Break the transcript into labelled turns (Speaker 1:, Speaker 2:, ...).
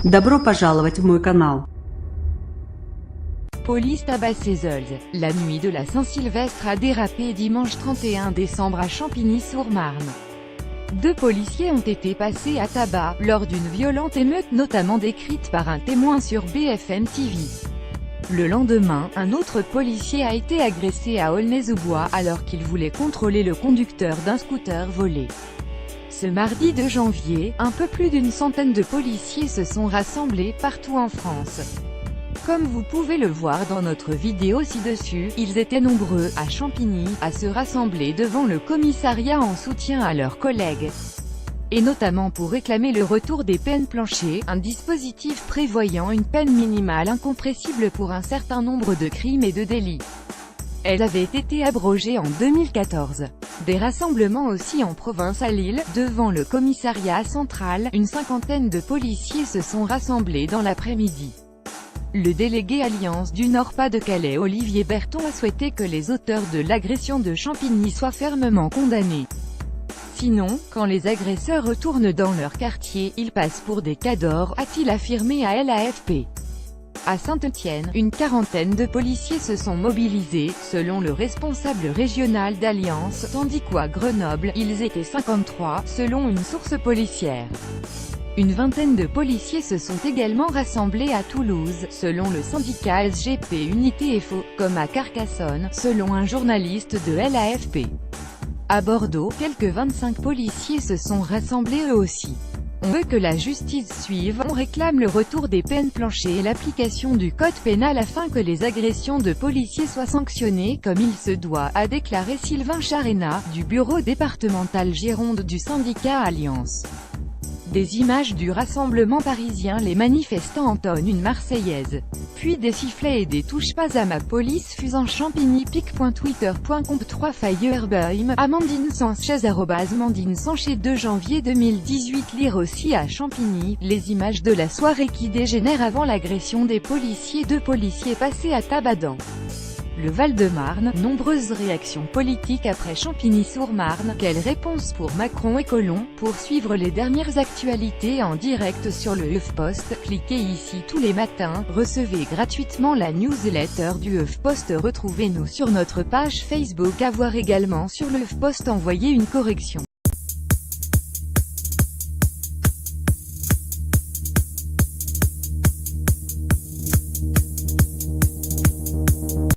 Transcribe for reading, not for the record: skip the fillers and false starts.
Speaker 1: Добро пожаловать в мой канал.
Speaker 2: Police tabasse ses Ols. La nuit de la Saint-Sylvestre a dérapé dimanche 31 décembre à Champigny-sur-Marne. 2 policiers ont été passés à tabac, lors d'une violente émeute notamment décrite par un témoin sur BFM TV. Le lendemain, un autre policier a été agressé à Aulnay-sous-Bois alors qu'il voulait contrôler le conducteur d'un scooter volé. Ce mardi 2 janvier, un peu plus d'une centaine de policiers se sont rassemblés partout en France. Comme vous pouvez le voir dans notre vidéo ci-dessus, ils étaient nombreux, à Champigny, à se rassembler devant le commissariat en soutien à leurs collègues. Et notamment pour réclamer le retour des peines planchers, un dispositif prévoyant une peine minimale incompressible pour un certain nombre de crimes et de délits. Elle avait été abrogée en 2014. Des rassemblements aussi en province à Lille, devant le commissariat central, une cinquantaine de policiers se sont rassemblés dans l'après-midi. Le délégué Alliance du Nord-Pas-de-Calais Olivier Berton a souhaité que les auteurs de l'agression de Champigny soient fermement condamnés. Sinon, quand les agresseurs retournent dans leur quartier, ils passent pour des cadors, a-t-il affirmé à l'AFP. À Saint-Étienne, une quarantaine de policiers se sont mobilisés, selon le responsable régional d'Alliance, tandis qu'à Grenoble, ils étaient 53, selon une source policière. Une vingtaine de policiers se sont également rassemblés à Toulouse, selon le syndicat SGP Unité FO, comme à Carcassonne, selon un journaliste de l'AFP. À Bordeaux, quelques 25 policiers se sont rassemblés eux aussi. On veut que la justice suive, on réclame le retour des peines planchers et l'application du code pénal afin que les agressions de policiers soient sanctionnées comme il se doit, a déclaré Sylvain Charena, du bureau départemental Gironde du syndicat Alliance. Des images du rassemblement parisien, les manifestants entonnent une marseillaise. Puis des sifflets et des touches pas à ma police fusant Champigny pic.twitter.com 3 Feuerbeim, Amandine Sanchez @Amandine Sanchez 2 janvier 2018. Lire aussi à Champigny, les images de la soirée qui dégénère avant l'agression des policiers. 2 policiers passés à tabac dans le Val-de-Marne, nombreuses réactions politiques après Champigny-sur-Marne. Quelle réponse pour Macron et Collomb? Pour suivre les dernières actualités en direct sur le HuffPost, cliquez ici tous les matins. Recevez gratuitement la newsletter du HuffPost. Retrouvez-nous sur notre page Facebook. À voir également sur le HuffPost. Envoyez une correction.